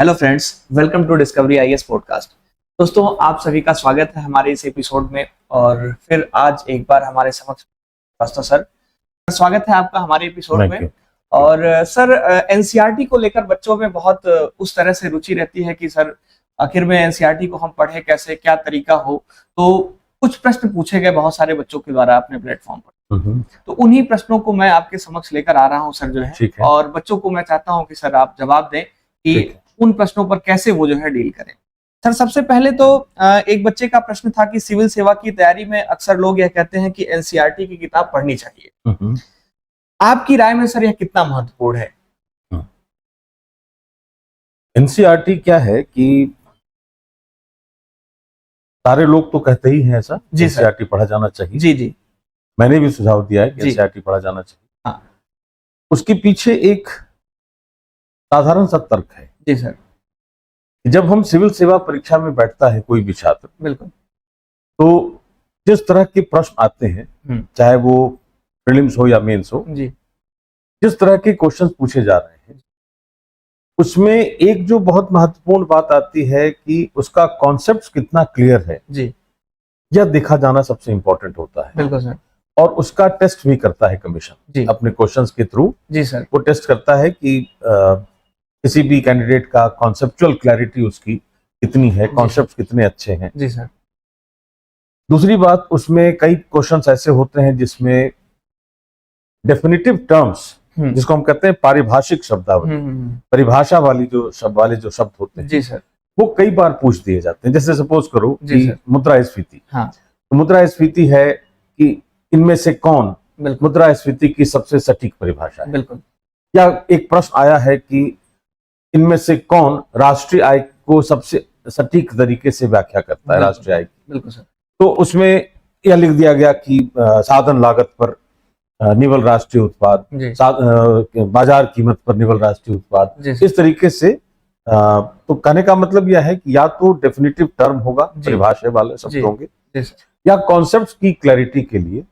Hello friends, welcome to Discovery IAS podcast. दोस्तों, आप सभी का स्वागत है हमारे इस एपिसोड में। और फिर आज एक बार हमारे समक्ष पास्टर सर, स्वागत है आपका हमारे एपिसोड में। और सर, एनसीईआरटी को लेकर बच्चों में बहुत उस तरह से रुचि रहती है कि सर आखिर में एनसीईआरटी को हम पढ़े कैसे, क्या तरीका हो। तो कुछ प्रश्न पूछे गए बहुत सारे बच्चों के द्वारा अपने प्लेटफॉर्म पर। तो उन्हीं प्रश्नों को मैं आपके समक्ष लेकर आ रहा हूं सर, जो है। और बच्चों को मैं चाहता हूं कि सर आप जवाब दें कि उन प्रश्नों पर कैसे वो जो है डील करें। सर, सबसे पहले तो एक बच्चे का प्रश्न था कि सिविल सेवा की तैयारी में अक्सर लोग यह कहते हैं कि एनसीईआरटी की किताब पढ़नी चाहिए। आपकी राय में सर यह कितना महत्वपूर्ण है? एनसीईआरटी क्या है कि सारे लोग तो कहते ही हैं ऐसा, एनसीईआरटी पढ़ा जाना चाहिए। जी जी, मैंने भी सुझाव दिया है कि एनसीईआरटी पढ़ा जाना चाहिए। हाँ। उसके पीछे एक साधारण सा तर्क है। जी सर। जब हम सिविल सेवा परीक्षा में बैठता है कोई भी छात्र, बिल्कुल, तो जिस तरह के प्रश्न आते हैं, चाहे वो प्रीलिम्स हो या मेंस हो, जी, जिस तरह के क्वेश्चंस पूछे जा रहे हैं, उसमें एक जो बहुत महत्वपूर्ण बात आती है कि उसका कॉन्सेप्ट कितना क्लियर है, जी, यह देखा जाना सबसे इंपॉर्टेंट होता है। बिल्कुल सर। और उसका टेस्ट भी करता है कमीशन अपने क्वेश्चंस के थ्रू। जी सर। वो टेस्ट करता है कि किसी भी कैंडिडेट का कॉन्सेप्चुअल क्लैरिटी उसकी कितनी है, कॉन्सेप्ट्स कितने अच्छे हैं। जी सर। दूसरी बात, उसमें कई क्वेश्चंस ऐसे होते हैं जिसमें डेफिनेटिव टर्म्स, जिसको हम कहते हैं पारिभाषिक शब्दावली, परिभाषा वाली जो शब्द होते हैं, जी सर, वो कई बार पूछ दिए जाते हैं। जैसे सपोज करो कि मुद्रास्फीति। हाँ। तो मुद्रास्फीति है कि इनमें से कौन मुद्रास्फीति की सबसे सटीक परिभाषा है। बिल्कुल। या एक प्रश्न आया है कि इनमें से कौन राष्ट्रीय आय को सबसे सटीक तरीके से व्याख्या करता है, राष्ट्रीय आय। बिल्कुल सर। तो उसमें यह लिख दिया गया कि साधन लागत पर निवल राष्ट्रीय उत्पाद, बाजार कीमत पर निवल राष्ट्रीय उत्पाद, इस तरीके से। तो कहने का मतलब यह है कि या तो डेफिनेटिव टर्म होगा, परिभाषा वाले शब्द होंगे, या कॉन्सेप्ट्स की क्लैरिटी के लिए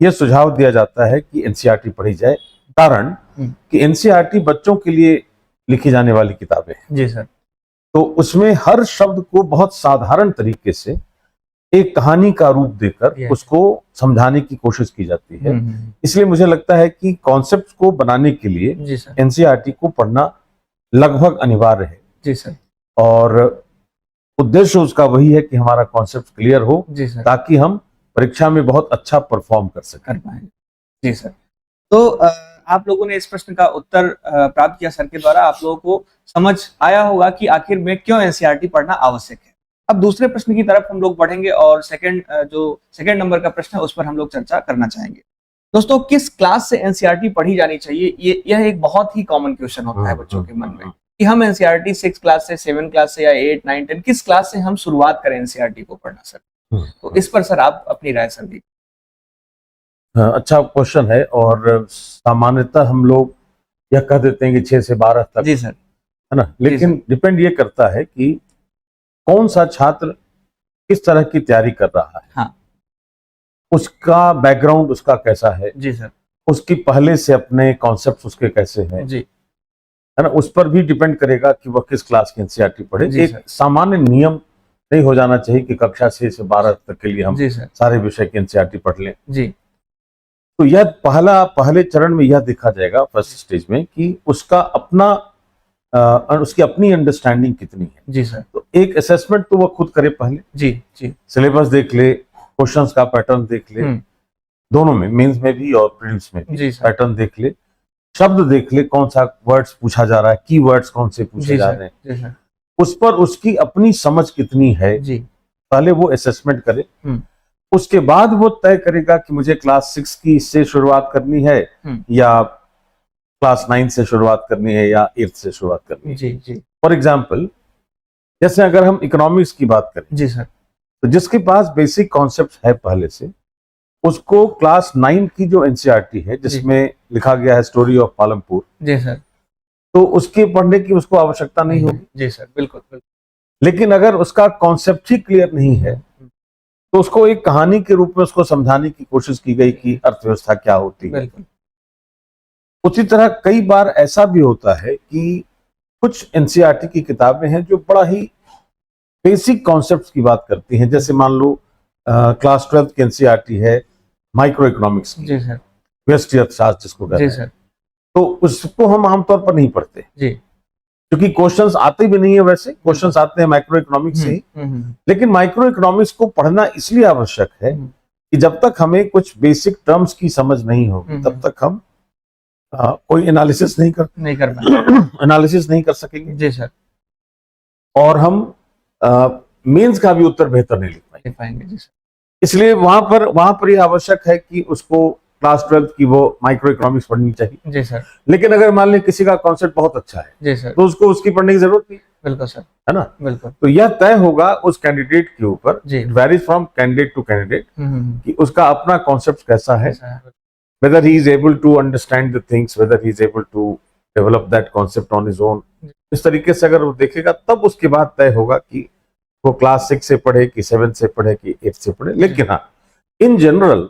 यह सुझाव दिया जाता है कि एनसीईआरटी पढ़ी जाए। कारण कि एनसीईआरटी बच्चों के लिए लिखी जाने वाली किताबें हैं। जी सर। तो उसमें हर शब्द को बहुत साधारण तरीके से एक कहानी का रूप देकर उसको समझाने की कोशिश की जाती है। इसलिए मुझे लगता है कि कॉन्सेप्ट्स को बनाने के लिए एनसीईआरटी को पढ़ना लगभग अनिवार्य है। जी सर। और उद्देश्य उसका वही है कि हमारा कॉन्सेप्ट क्लियर हो, ताकि हम परीक्षा में बहुत अच्छा परफॉर्म कर सकें। जी सर। तो आप लोगों ने इस प्रश्न का उत्तर प्राप्त किया सर के द्वारा। आप लोगों को समझ आया होगा कि आखिर में क्यों एनसीईआरटी पढ़ना आवश्यक है। अब दूसरे प्रश्न की तरफ हम लोग बढ़ेंगे और सेकंड नंबर का प्रश्न है उस पर हम लोग चर्चा करना चाहेंगे। दोस्तों, किस क्लास से एनसीईआरटी पढ़ी जानी चाहिए? यह एक बहुत ही कॉमन क्वेश्चन होता है बच्चों के मन में कि हम एनसीईआरटी 6 क्लास से, 7 क्लास से, या 8, 9, 10 किस क्लास से हम शुरुआत करें एनसीईआरटी को पढ़ना सर? तो इस पर सर आप अपनी राय सर दी। अच्छा क्वेश्चन है। और सामान्यतः हम लोग यह कह देते हैं कि 6 से 12 तक। जी सर। है ना। लेकिन डिपेंड ये करता है कि कौन सा छात्र किस तरह की तैयारी कर रहा है। हाँ। उसका बैकग्राउंड उसका कैसा है। जी सर। उसकी पहले से अपने कॉन्सेप्ट उसके कैसे हैं। जी। है ना। उस पर भी डिपेंड करेगा कि वह किस क्लास की एनसीईआरटी पढ़े। एक सामान्य नियम नहीं हो जाना चाहिए कि कक्षा 6 से 12 तक के लिए हम सारे विषय की एनसीईआरटी पढ़ लें। जी। तो यह पहले चरण में यह देखा जाएगा, फर्स्ट स्टेज में, कि उसका उसकी अपनी अंडरस्टैंडिंग कितनी है। जी सर। तो एक असेसमेंट तो वो खुद करे पहले। जी जी। सिलेबस देख ले, क्वेश्चंस का पैटर्न देख ले, दोनों में, मेंस में भी और प्रीलिम्स में भी पैटर्न देख ले, शब्द देख ले, कौन सा वर्ड्स पूछा जा रहा है, की वर्ड्स कौन से पूछे जा रहे हैं, उस पर उसकी अपनी समझ कितनी है। जी। पहले वो असेसमेंट करे। उसके बाद वो तय करेगा कि मुझे क्लास 6 की से शुरुआत करनी है, या क्लास 9 से शुरुआत करनी है, या 8 से शुरुआत करनी है। जी जी। फॉर एग्जाम्पल, जैसे अगर हम इकोनॉमिक्स की बात करें। जी सर। तो जिसके पास बेसिक कॉन्सेप्ट है पहले से, उसको क्लास 9 की जो एनसीईआरटी है, जिसमें लिखा गया है स्टोरी ऑफ पालमपुर। जी सर। तो उसके पढ़ने की उसको आवश्यकता नहीं होगी। जी सर, बिल्कुल बिल्कुल। लेकिन अगर उसका कॉन्सेप्ट ही क्लियर नहीं है, तो उसको एक कहानी के रूप में उसको समझाने की कोशिश की गई कि अर्थव्यवस्था क्या होती है। उसी तरह कई बार ऐसा भी होता है कि कुछ एनसीईआरटी की किताबें हैं जो बड़ा ही बेसिक कॉन्सेप्ट्स की बात करती हैं, जैसे मान लो क्लास 12 की एनसीईआरटी है माइक्रो इकोनॉमिक्स की, जी सर, व्यष्टि अर्थशास्त्र जिसको कहते हैं, तो उसको हम आमतौर पर नहीं पढ़ते जी, क्योंकि क्वेश्चंस आते भी नहीं है, वैसे क्वेश्चंस आते हैं माइक्रो इकोनॉमिक्स से ही। लेकिन माइक्रो इकोनॉमिक्स को पढ़ना इसलिए आवश्यक है कि जब तक हमें कुछ बेसिक टर्म्स की समझ नहीं होगी तब तक हम कोई एनालिसिस नहीं कर एनालिसिस नहीं कर सकेंगे जी सर, और हम मेंस का भी उत्तर बेहतर नहीं लिख पाएंगे जी सर। इसलिए वहां पर यह आवश्यक है कि उसको क्लास 12 की वो माइक्रो इकोनॉमिक्स पढ़नी चाहिए जी सर। लेकिन अगर मान लें किसी का कॉन्सेप्ट बहुत अच्छा है जी सर, तो उसको उसकी पढ़ने की जरूरत नहीं। बिल्कुल सर, है ना, बिल्कुल। तो यह तय होगा उस कैंडिडेट के ऊपर, varies from candidate to candidate, कि उसका अपना कॉन्सेप्ट कैसा है, whether he is able to understand the things, whether he is able to develop that concept on his own। इस तरीके से अगर वो देखेगा तब उसके बाद तय होगा कि वो क्लास 6 से पढ़े कि 7 से पढ़े कि 8 से पढ़े। लेकिन हाँ, इन जनरल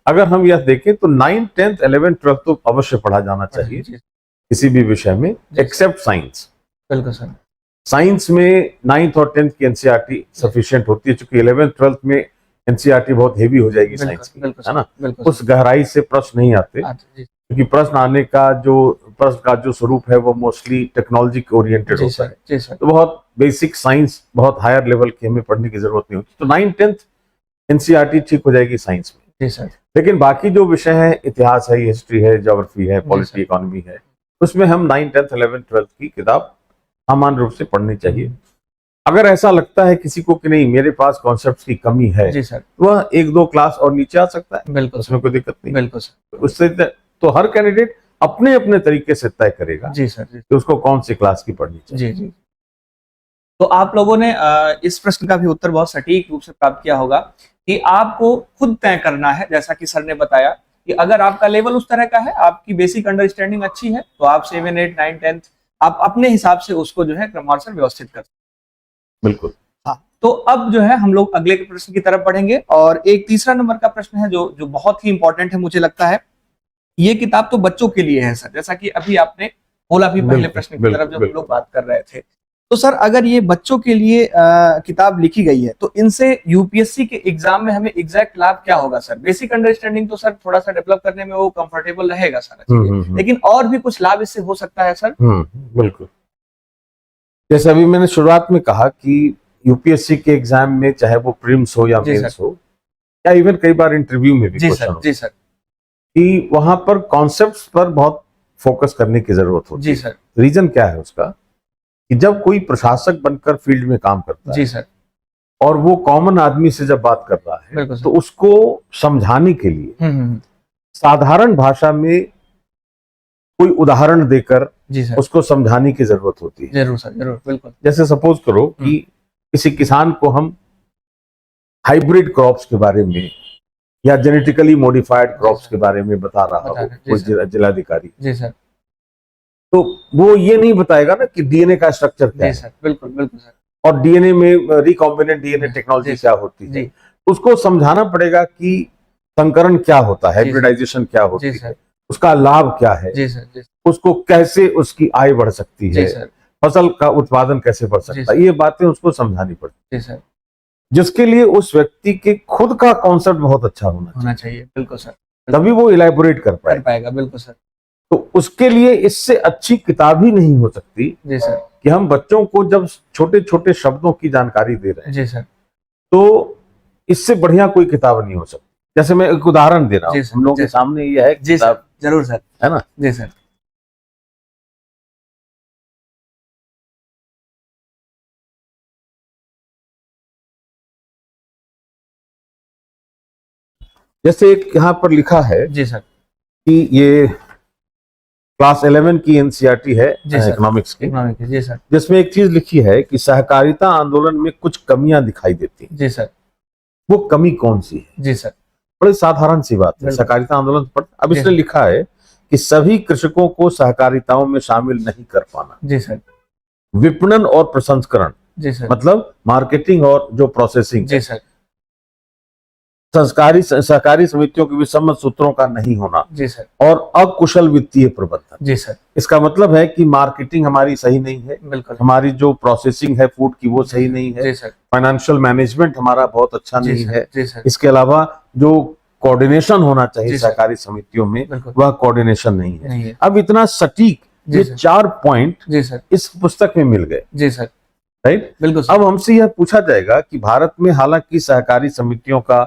अगर हम यह देखें तो 9, 10, 11, 12 तो अवश्य पढ़ा जाना चाहिए किसी भी विषय में, एक्सेप्ट साइंस। बिल्कुल सर, साइंस में 9th और 10th की एनसीईआरटी सफिशिएंट होती है, क्योंकि 11th 12th में एनसीईआरटी बहुत हेवी हो जाएगी साइंस की, है ना, उस गहराई से प्रश्न नहीं आते, क्योंकि प्रश्न आने का जो स्वरूप है वो मोस्टली टेक्नोलॉजी ओरिएंटेड होता है, तो बहुत बेसिक साइंस, बहुत हायर लेवल की हमें पढ़ने की जरूरत नहीं होती। तो 9, 10th एनसीईआरटी ठीक हो जाएगी साइंस में। जी सर। लेकिन बाकी जो विषय है, इतिहास है, हिस्ट्री है, ज्योग्राफी है, पॉलिटी, इकोनॉमी है, उसमें हम 9, 10, 11, 12 की किताब सामान्य रूप से पढ़नी चाहिए। अगर ऐसा लगता है किसी को कि नहीं मेरे पास कॉन्सेप्ट्स की कमी है, जी सर, वह 1-2 क्लास और नीचे आ सकता है, बिल्कुल, उसमें कोई दिक्कत नहीं। बिल्कुल सर। उससे तो हर कैंडिडेट अपने अपने तरीके से तय करेगा जी सर, जी, कि उसको कौन सी क्लास की पढ़नी चाहिए। जी जी। तो आप लोगों ने इस प्रश्न का भी उत्तर बहुत सटीक रूप से प्राप्त किया होगा कि आपको खुद तय करना है, जैसा कि सर ने बताया कि अगर आपका लेवल उस तरह का है, आपकी बेसिक अंडरस्टैंडिंग अच्छी है, तो आप 7, 8, 9, 10 आप अपने हिसाब से उसको जो है क्रमानुसार व्यवस्थित कर सकते। बिल्कुल। हाँ, तो अब जो है हम लोग अगले प्रश्न की तरफ बढ़ेंगे और एक तीसरा नंबर का प्रश्न है जो बहुत ही इंपॉर्टेंट है मुझे लगता है। ये किताब तो बच्चों के लिए है सर, जैसा कि अभी आपने बोला भी पहले प्रश्न की तरफ जब हम लोग बात कर रहे थे। तो सर अगर ये बच्चों के लिए किताब लिखी गई है तो इनसे यूपीएससी के एग्जाम में हमें एग्जैक्ट लाभ क्या होगा सर? बेसिक अंडरस्टैंडिंग तो सर थोड़ा सा डेवलप करने में वो कंफर्टेबल रहेगा सर, लेकिन और भी कुछ लाभ इससे हो सकता है सर? बिल्कुल। जैसे अभी मैंने शुरुआत में कहा कि यूपीएससी के एग्जाम में चाहे वो प्रीलिम्स हो या मेंस हो या इवन कई बार इंटरव्यू में भी क्वेश्चन जी सर, कि वहां पर कॉन्सेप्ट्स पर बहुत फोकस करने की जरूरत होती है। जी सर। रीजन क्या है उसका कि जब कोई प्रशासक बनकर फील्ड में काम करता है, जी सर, और वो कॉमन आदमी से जब बात कर रहा है तो उसको समझाने के लिए साधारण भाषा में कोई उदाहरण देकर उसको समझाने की जरूरत होती है। जरूर सर, जरूर, बिल्कुल। जैसे सपोज करो कि किसी किसान को हम हाइब्रिड क्रॉप्स के बारे में या जेनेटिकली मॉडिफाइड क्रॉप्स के बारे में बता रहा हो कोई जिलाधिकारी, जी सर, तो वो ये नहीं बताएगा ना कि डीएनए का स्ट्रक्चर क्या है। सर, बिल्कुल, बिल्कुल सर। और डीएनए में रिकॉम्बिनेंट डीएनए टेक्नोलॉजी क्या होती है, उसको समझाना पड़ेगा कि संकरण क्या होता है, हाइब्रिडाइजेशन क्या होती है, उसका लाभ क्या है, जी सर, उसको कैसे उसकी आय बढ़ सकती है, फसल का उत्पादन कैसे बढ़ सकता है, ये बातें उसको समझानी पड़ती है, जिसके लिए उस व्यक्ति के खुद का कॉन्सेप्ट बहुत अच्छा होना चाहिए। बिल्कुल सर, तभी वो इलैबोरेट कर पाएगा। बिल्कुल सर। तो उसके लिए इससे अच्छी किताब ही नहीं हो सकती जी सर, कि हम बच्चों को जब छोटे छोटे शब्दों की जानकारी दे रहे हैं, जी सर, तो इससे बढ़िया कोई किताब नहीं हो सकती। जैसे मैं एक उदाहरण दे रहा हूँ, हम लोगों के सामने ये है किताब, जरूर सर, है ना। जी सर। जैसे एक यहाँ पर लिखा है, जी सर, कि ये क्लास 11 की एनसीईआरटी है इकोनॉमिक्स की, जी सर, जिसमें एक चीज लिखी है कि सहकारिता आंदोलन में कुछ कमियां दिखाई देती हैं। जी सर। वो कमी कौन सी है? जी सर, बड़ी साधारण सी बात है, सहकारिता आंदोलन पर अब इसने लिखा है कि सभी कृषकों को सहकारिताओं में शामिल नहीं कर पाना। जी सर। विपणन और प्रसंस्करण, जी सर, मतलब मार्केटिंग और जो प्रोसेसिंग, जी सर, सहकारी समितियों के विसम्मत सूत्रों का नहीं होना जी सर, और अकुशल वित्तीय प्रबंधन। जी सर, इसका मतलब है कि मार्केटिंग हमारी सही नहीं है, बिल्कुल, हमारी जो प्रोसेसिंग है फूड की वो सही नहीं है, जी सर, फाइनेंशियल मैनेजमेंट हमारा बहुत अच्छा जी नहीं सर, है। जी सर, इसके अलावा जो कोऑर्डिनेशन होना चाहिए जी सर, सहकारी समितियों में बिल्कुल, वह कोऑर्डिनेशन नहीं है। नहीं है। अब इतना सटीक जी ये सर, 4 पॉइंट जी सर, इस पुस्तक में मिल गए, जी सर, राइट। बिल्कुल सर, अब हमसे यह पूछा जाएगा कि भारत में हालांकि सहकारी समितियों का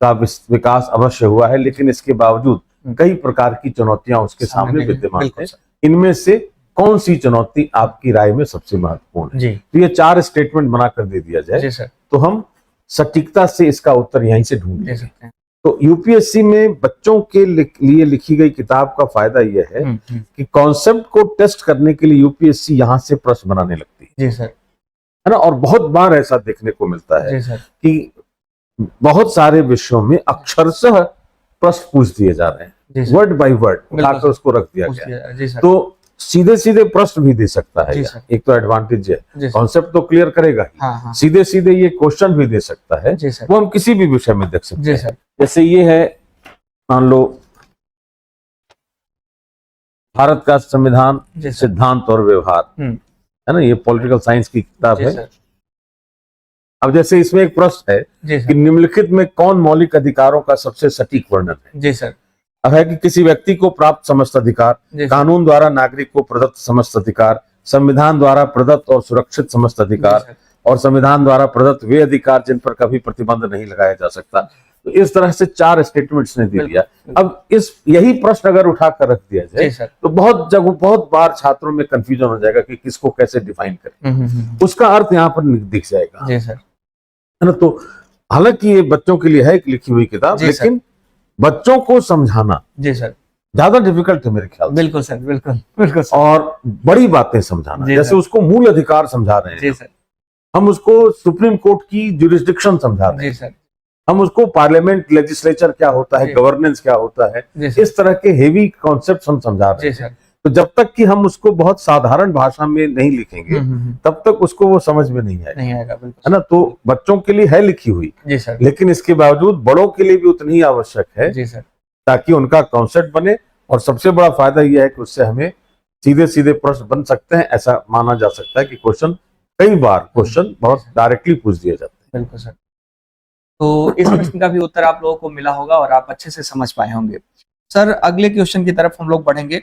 विकास अवश्य हुआ है, लेकिन इसके बावजूद कई प्रकार की चुनौतियां उसके सामने विद्यमान है। इनमें से कौन सी चुनौती आपकी राय में सबसे महत्वपूर्ण है? तो ये 4 स्टेटमेंट बनाकर दे दिया जाए तो हम सटीकता से इसका उत्तर यहीं से ढूंढ ले सकते हैं। तो यूपीएससी में बच्चों के लिए लिखी गई किताब का फायदा यह है कि कॉन्सेप्ट को टेस्ट करने के लिए यूपीएससी यहां से प्रश्न बनाने लगती है, जी सर, है ना। और बहुत बार ऐसा देखने को मिलता है कि बहुत सारे विषयों में अक्षरशः प्रश्न पूछ दिए जा रहे हैं, वर्ड बाय वर्ड उठाकर उसको रख दिया गया। तो सीधे सीधे प्रश्न भी दे सकता है, एक तो एडवांटेज है, कॉन्सेप्ट तो क्लियर करेगा ही, सीधे सीधे ये क्वेश्चन भी दे सकता है, वो हम किसी भी विषय में देख सकते हैं। जैसे ये है, मान लो भारत का संविधान, सिद्धांत और व्यवहार, है ना, ये पॉलिटिकल साइंस की किताब है। अब जैसे इसमें एक प्रश्न है कि निम्नलिखित में कौन मौलिक अधिकारों का सबसे सटीक वर्णन है? जी सर। अब है कि किसी व्यक्ति को प्राप्त समस्त अधिकार, कानून द्वारा नागरिक को प्रदत्त समस्त अधिकार, संविधान द्वारा प्रदत्त और सुरक्षित समस्त अधिकार, और संविधान द्वारा प्रदत्त वे अधिकार जिन पर कभी प्रतिबंध नहीं लगाया जा सकता। तो इस तरह से 4 स्टेटमेंट्स ने दे दिया। अब यही प्रश्न अगर उठाकर रख दिया जाए तो बहुत बार छात्रों में कंफ्यूजन हो जाएगा कि किसको कैसे डिफाइन करें, उसका अर्थ यहाँ पर दिख जाएगा, जी सर, है ना। तो हालांकि ये बच्चों के लिए है एक लिखी हुई किताब, लेकिन बच्चों को समझाना, जी सर, ज्यादा डिफिकल्ट है मेरे ख्याल से। बिल्कुल सर, बिल्कुल बिल्कुल सर। और बड़ी बातें समझाना, जैसे उसको मूल अधिकार समझा रहे हैं, जी सर, हम उसको सुप्रीम कोर्ट की जुरिस्डिक्शन समझा रहे हैं, जी सर, हम उसको पार्लियामेंट लेजिस्लेचर क्या होता है, गवर्नेंस क्या होता है, इस तरह के हेवी कॉन्सेप्ट हम समझा रहे हैं। तो जब तक कि हम उसको बहुत साधारण भाषा में नहीं लिखेंगे तब तक उसको वो समझ में नहीं आएगा, है ना। तो बच्चों के लिए है लिखी हुई, जी सर, लेकिन इसके बावजूद बड़ों के लिए भी उतनी ही आवश्यक है, जी सर, ताकि उनका कॉन्सेप्ट बने। और सबसे बड़ा फायदा यह है कि उससे हमें सीधे सीधे प्रश्न बन सकते हैं। ऐसा माना जा सकता है कि कई बार क्वेश्चन बहुत डायरेक्टली पूछ दिए जाते हैं। बिल्कुल सर। तो इस प्रश्न का भी उत्तर आप लोगों को मिला होगा और आप अच्छे से समझ पाए होंगे। सर, अगले क्वेश्चन की तरफ हम लोग बढ़ेंगे।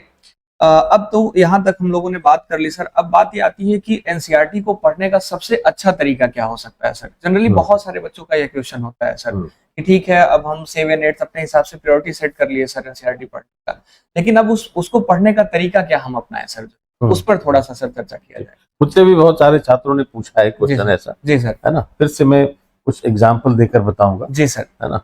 अब तो यहाँ तक हम लोगों ने बात कर ली सर। अब बात ये आती है कि एनसीईआरटी को पढ़ने का सबसे अच्छा तरीका क्या हो सकता है सर? जनरली बहुत सारे बच्चों का यह क्वेश्चन होता है सर कि ठीक है, अब हम 7 8 अपने हिसाब से प्रायोरिटी सेट कर लिए सर एनसीईआरटी पढ़ने का, लेकिन अब उसको पढ़ने का तरीका क्या हम अपनाएं सर? उस पर थोड़ा सा सर चर्चा किया जाए। मुझसे भी बहुत सारे छात्रों ने पूछा है क्वेश्चन ऐसा, जी सर, है ना। फिर से मैं कुछ एग्जाम्पल देकर बताऊंगा, जी सर, है ना।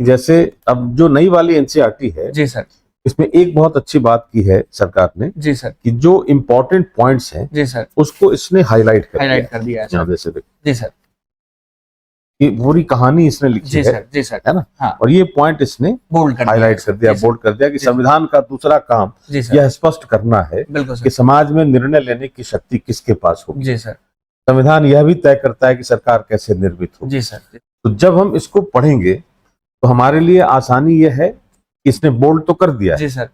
जैसे अब जो नई वाली एनसीईआरटी है, जी सर, इसमें एक बहुत अच्छी बात की है सरकार ने, जी सर, कि जो इम्पोर्टेंट पॉइंट्स हैं, जी सर, उसको इसने हाईलाइट कर दिया है। जैसे जी सर, ये पूरी कहानी इसने लिखी है, जी सर, है ना। हाँ। और ये पॉइंट इसने हाईलाइट कर दिया, बोल्ड कर दिया कि संविधान का दूसरा काम यह स्पष्ट करना है कि समाज में निर्णय लेने की शक्ति किसके पास होगी, जी सर। संविधान यह भी तय करता है कि सरकार कैसे निर्मित हो, जी सर। तो जब हम इसको पढ़ेंगे तो हमारे लिए आसानी यह है, इसने बोल्ड तो कर दिया है, जी सर,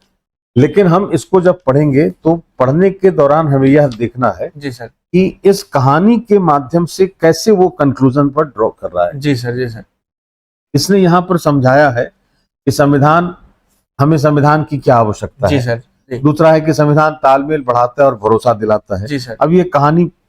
लेकिन हम इसको जब पढ़ेंगे तो पढ़ने के दौरान हमें यह देखना है, जी सर, कि इस कहानी के माध्यम से कैसे वो कंक्लूजन पर ड्रॉ कर रहा है, जी सर, जी सर। इसने यहाँ पर समझाया है कि हमें संविधान की क्या आवश्यकता है, जी सर। दूसरा है कि संविधान तालमेल बढ़ाता है और भरोसा दिलाता है, जी सर। अब ये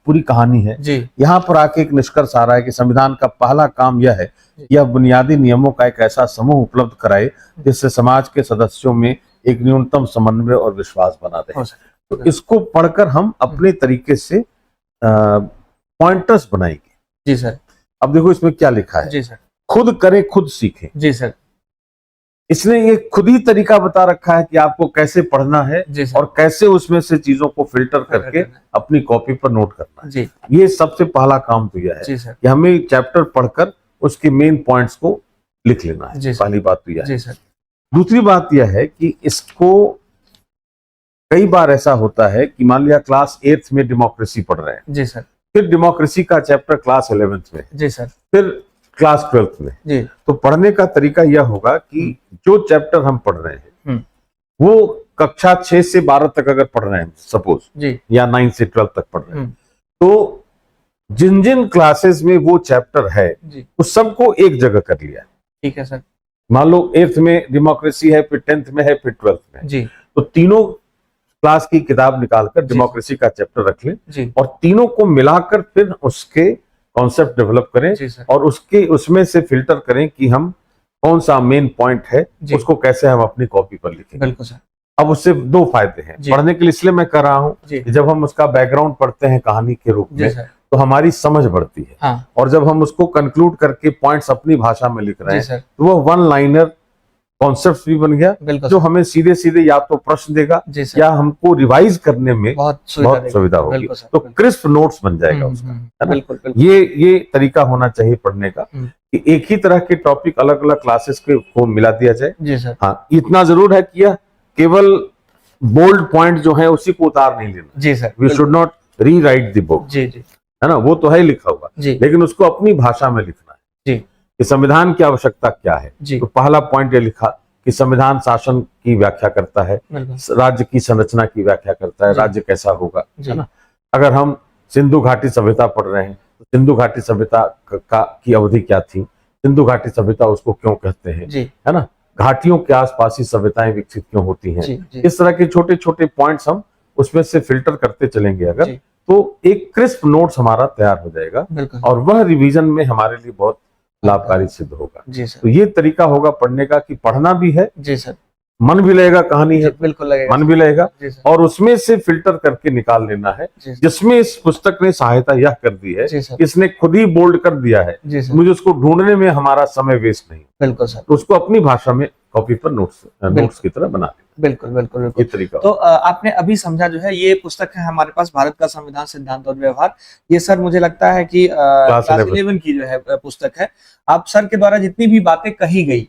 पूरी कहानी है, जी। यहाँ पर आके एक निष्कर्ष आ रहा है कि संविधान का पहला काम यह है, यह बुनियादी नियमों का एक ऐसा समूह उपलब्ध कराए जिससे समाज के सदस्यों में एक न्यूनतम समन्वय और विश्वास बना रहे। तो इसको पढ़कर हम अपने तरीके से पॉइंटर्स बनाएंगे, जी सर। अब देखो इसमें क्या लिखा है, जी सर, खुद करें खुद सीखें, जी सर। इसने ये खुद ही तरीका बता रखा है कि आपको कैसे पढ़ना है और कैसे उसमें से चीजों को फिल्टर करके अपनी कॉपी पर नोट करना है, जी। ये सबसे पहला काम तो यह है कि हमें चैप्टर पढ़कर उसके मेन पॉइंट्स को लिख लेना है, पहली बात तो यह है। दूसरी बात यह है कि इसको कई बार ऐसा होता है कि मान लिया क्लास 8th में डेमोक्रेसी पढ़ रहे हैं, जी सर, फिर डेमोक्रेसी का चैप्टर क्लास 11th में, जी सर, फिर क्लास 12th में जी। तो पढ़ने का तरीका यह होगा कि जो चैप्टर हम पढ़ रहे हैं वो कक्षा 6 से 12 तक अगर पढ़ रहे हैं सपोज जी, या 9 से 12 तक पढ़ रहे हैं तो जिन जिन क्लासेस में वो चैप्टर है उस सबको एक जगह कर लिया। ठीक है सर। मान लो 8th में डेमोक्रेसी है, फिर 10th में है, फिर 12th में जी। तो तीनों क्लास की किताब निकालकर डेमोक्रेसी का चैप्टर रख लें और तीनों को मिलाकर फिर उसके कॉन्सेप्ट डेवलप करें और उसमें से फिल्टर करें कि हम कौन सा मेन पॉइंट है उसको कैसे हम अपनी कॉपी पर लिखें। बिल्कुल सर। अब उससे दो फायदे हैं पढ़ने के लिए, इसलिए मैं कर रहा हूं कि जब हम उसका बैकग्राउंड पढ़ते हैं कहानी के रूप में तो हमारी समझ बढ़ती है। हाँ। और जब हम उसको कंक्लूड करके पॉइंट्स अपनी भाषा में लिख रहे हैं तो वो वन लाइनर कॉन्सेप्ट भी बन गया जो हमें सीधे सीधे या तो प्रश्न देगा या हमको रिवाइज करने में बहुत सुविधा होगी। तो क्रिस्प नोट्स बन जाएगा उसका, है ना। ये तरीका होना चाहिए पढ़ने का कि एक ही तरह के टॉपिक अलग अलग क्लासेस को मिला दिया जाए। जी सर। हाँ, इतना जरूर है कि यह केवल बोल्ड पॉइंट जो है उसी को उतार नहीं लेना। जी सर। वी शुड नॉट री राइट द बुक, जी जी, है ना, वो तो है लिखा हुआ लेकिन उसको अपनी भाषा में लिखना है जी। कि संविधान की आवश्यकता क्या है। तो पहला पॉइंट ये लिखा कि संविधान शासन की व्याख्या करता है, राज्य की संरचना की व्याख्या करता है, राज्य कैसा होगा, है ना। अगर हम सिंधु घाटी सभ्यता पढ़ रहे हैं तो सिंधु घाटी सभ्यता की अवधि क्या थी, सिंधु घाटी सभ्यता उसको क्यों कहते हैं, है ना, घाटियों के आसपास ही सभ्यताएं विकसित क्यों होती हैं। इस तरह के छोटे छोटे पॉइंट्स हम उसमें से फिल्टर करते चलेंगे अगर तो एक क्रिस्प नोट्स हमारा तैयार हो जाएगा और वह रिवीजन में हमारे लिए बहुत लाभकारी सिद्ध होगा। जी सर। तो ये तरीका होगा पढ़ने का कि पढ़ना भी है जी सर, मन भी लगेगा, कहानी है बिल्कुल लगेगा, मन भी लगेगा और उसमें से फिल्टर करके निकाल लेना है जिसमें इस पुस्तक ने सहायता यह कर दी है, इसने खुद ही बोल्ड कर दिया है, मुझे उसको ढूंढने में हमारा समय वेस्ट नहीं। बिल्कुल सर। तो उसको अपनी भाषा में कॉपी पर नोट्स की तरह बना लेना। बिल्कुल बिल्कुल बिल्कुल, ये तरीका। तो आपने अभी समझा जो है ये पुस्तक है हमारे पास भारत का संविधान सिद्धांत और व्यवहार। ये सर मुझे लगता है कि क्लास 11 की जो है पुस्तक है। आप सर के द्वारा जितनी भी बातें कही गई,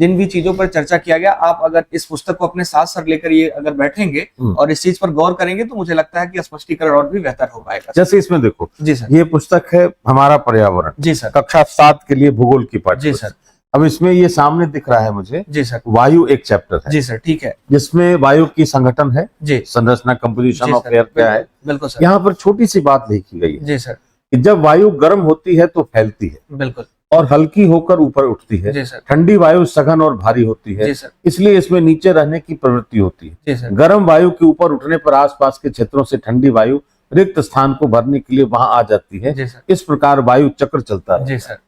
जिन भी चीजों पर चर्चा किया गया, आप अगर इस पुस्तक को अपने साथ सर लेकर ये अगर बैठेंगे और इस चीज पर गौर करेंगे तो मुझे लगता है कि स्पष्टीकरण और भी बेहतर हो पाएगा। जैसे इसमें देखो जी सर, ये पुस्तक है हमारा पर्यावरण जी सर, कक्षा 7 के लिए भूगोल की पाठ जी सर। अब इसमें ये सामने दिख रहा है मुझे जी सर, वायु एक चैप्टर है जी सर, ठीक है, जिसमें वायु की संगठन है जी, संरचना, कंपोजिशन ऑफ एयर क्या है। बिल्कुल सर। यहाँ पर छोटी सी बात लिखी गई है जी सर कि जब वायु गर्म होती है तो फैलती है बिल्कुल और हल्की होकर ऊपर उठती है जी सर। ठंडी वायु सघन और भारी होती है जी सर, इसलिए इसमें नीचे रहने की प्रवृत्ति होती है जी सर। गर्म वायु के ऊपर उठने पर आसपास के क्षेत्रों से ठंडी वायु रिक्त स्थान को भरने के लिए वहां आ जाती है जी सर। इस प्रकार वायु चक्र चलता है जी सर।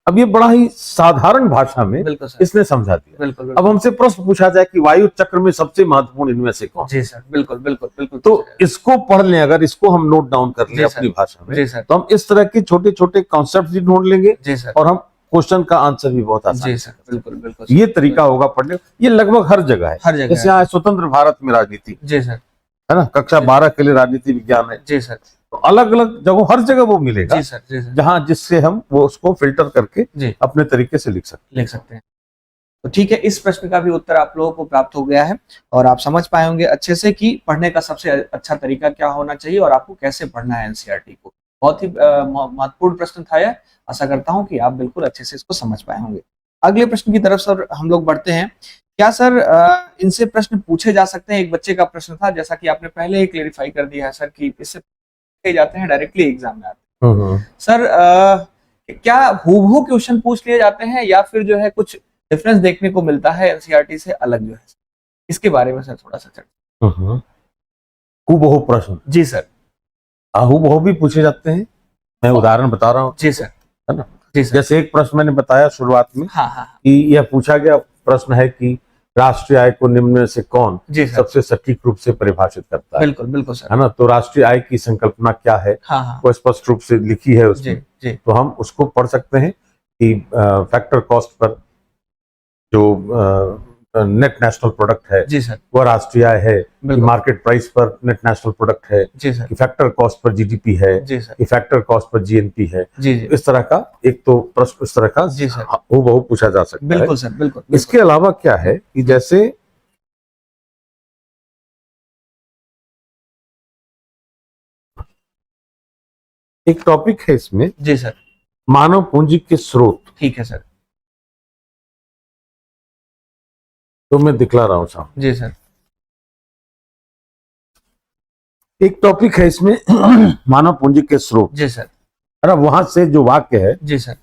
अब ये बड़ा ही साधारण भाषा में इसने समझा दिया। बिल्कुल। अब हमसे प्रश्न पूछा जाए कि वायु चक्र में सबसे महत्वपूर्ण इनमें से कौन जी सर। बिल्कुल बिल्कुल बिल्कुल। तो इसको पढ़ लें, अगर इसको हम नोट डाउन कर लें अपनी भाषा में तो हम इस तरह के छोटे छोटे कॉन्सेप्ट भी ढूंढ लेंगे जी सर और हम क्वेश्चन का आंसर भी बहुत आसान जी सर। बिल्कुल बिल्कुल, ये तरीका होगा पढ़ने। ये लगभग हर जगह है, हर जगह। जैसे यहाँ स्वतंत्र भारत में राजनीति जी सर, है ना, कक्षा 12 के लिए राजनीति विज्ञान है जी सर। तो अलग अलग जगह हर जगह वो मिलेगा जी सर, जी सर। जहां जिससे हम वो उसको फिल्टर करके अपने तरीके से लिख सकते हैं। तो ठीक है, इस प्रश्न का भी उत्तर आप लोगों को प्राप्त हो गया है और आप समझ पाए होंगे अच्छे से कि पढ़ने का सबसे अच्छा तरीका क्या होना चाहिए और आपको कैसे पढ़ना है एनसीईआरटी को। बहुत ही महत्वपूर्ण प्रश्न था यह। आशा करता हूं कि आप बिल्कुल अच्छे से इसको समझ पाए होंगे। अगले प्रश्न की तरफ सर हम लोग बढ़ते हैं। क्या सर इनसे प्रश्न पूछे जा सकते हैं? एक बच्चे का प्रश्न था, जैसा कि आपने पहले ही क्लेरिफाई कर दिया है सर कि इससे जाते हैं डायरेक्टली एग्जाम में आते हैं। सर क्या हूबहू क्वेश्चन पूछ लिए जाते हैं या फिर जो है कुछ डिफरेंस देखने को मिलता है एनसीईआरटी से अलग जो है? इसके बारे में सर थोड़ा सा चर्चा। हूबहू प्रश्न जी सर, हूबहू भी पूछे जाते हैं। मैं उदाहरण बता रहा हूँ जी सर, है ना जी सर। जैसे एक प्रश्न मैंने बताया शुरुआत में कि यह पूछा गया प्रश्न है कि राष्ट्रीय आय को निम्न में से कौन सबसे सटीक रूप से परिभाषित करता है। बिल्कुल बिल्कुल सर, है ना। तो राष्ट्रीय आय की संकल्पना क्या है वो स्पष्ट रूप से लिखी है उसमें जी। तो हम उसको पढ़ सकते हैं कि फैक्टर कॉस्ट पर जो नेट नेशनल प्रोडक्ट है जी सर, वो राष्ट्रीय आय है। मार्केट प्राइस पर नेट नेशनल प्रोडक्ट है जी सर, कि फैक्टर कॉस्ट पर जीडीपी है जी सर, कि फैक्टर कॉस्ट पर जीएनपी है जी जी। इस तरह का एक तो प्रश्न इस तरह का जी सर हूबहू पूछा जा सकता है। बिल्कुल सर, बिल्कुल। इसके अलावा क्या है कि जैसे एक टॉपिक है इसमें जी सर, मानव पूंजी के स्रोत। ठीक है सर। तो मैं दिखला रहा हूं साहब। जी सर। एक टॉपिक है इसमें मानव पूंजी के स्रोत। जी सर। और अब वहां से जो वाक्य है जी सर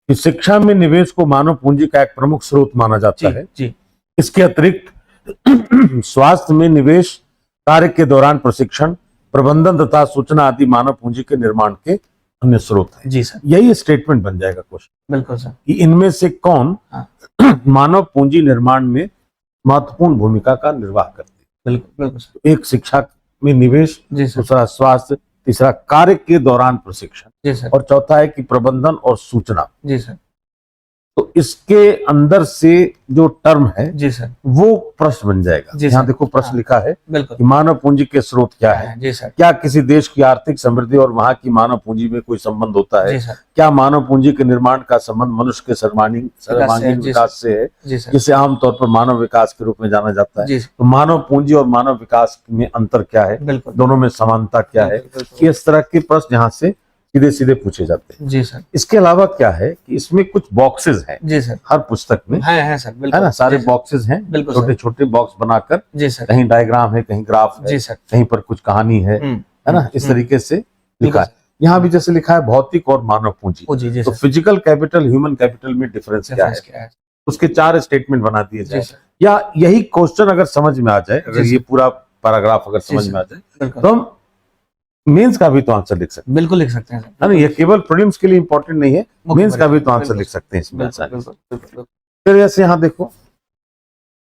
कि शिक्षा में निवेश को मानव पूंजी का एक प्रमुख स्रोत माना जाता है। जी। इसके अतिरिक्त स्वास्थ्य में निवेश, कार्य के दौरान प्रशिक्षण, प्रबंधन तथा सूचना आदि मानव पूंजी के निर्माण के अन्य स्रोत हैं। जी सर। यही स्टेटमेंट बन जाएगा क्वेश्चन। बिल्कुल सर। कि इनमें से कौन मानव पूंजी निर्माण में महत्वपूर्ण भूमिका का निर्वाह करती है। बिल्कुल बिल्कुल सर। एक शिक्षा में निवेश, दूसरा स्वास्थ्य, तीसरा कार्य के दौरान प्रशिक्षण, जी सर। और चौथा है कि प्रबंधन और सूचना। जी सर। तो इसके अंदर से जो टर्म है जी सर वो प्रश्न बन जाएगा। यहाँ देखो प्रश्न लिखा है बिल्कुल कि मानव पूंजी के स्रोत क्या है। जी सर। क्या किसी देश की आर्थिक समृद्धि और वहां की मानव पूंजी में कोई संबंध होता है। जी सर। क्या मानव पूंजी के निर्माण का संबंध मनुष्य के सर्वांगीण विकास से है, जिसे आमतौर पर मानव विकास के रूप में जाना जाता है। तो मानव पूंजी और मानव विकास में अंतर क्या है, दोनों में समानता क्या है, इस तरह के प्रश्न यहाँ से सीधे सीधे पूछे जाते हैं। जी सर। इसके अलावा क्या है कि इसमें कुछ बॉक्सेस हैं। जी सर। हर पुस्तक में है सर। बिल्कुल है ना, सारे बॉक्सेस हैं, छोटे छोटे बॉक्स बनाकर। जी सर। कहीं डायग्राम है, कहीं ग्राफ है, जी सर। कहीं पर कुछ कहानी है ना, इस तरीके से लिखा है। यहाँ भी जैसे लिखा है भौतिक और मानव पूंजी। तो फिजिकल कैपिटल, ह्यूमन कैपिटल में डिफरेंस क्या है, उसके 4 स्टेटमेंट बना दिए जाए। या यही क्वेश्चन अगर समझ में आ जाए, अगर ये पूरा पैराग्राफ अगर समझ में आ जाए, तो हम मेंस का भी तो आंसर लिख सकते हैं। बिल्कुल लिख सकते हैं है ना। ये केवल प्रीलिम्स के लिए इंपॉर्टेंट नहीं है, मेंस का भी तो आंसर लिख सकते हैं इसमें। फिर ऐसे यहाँ देखो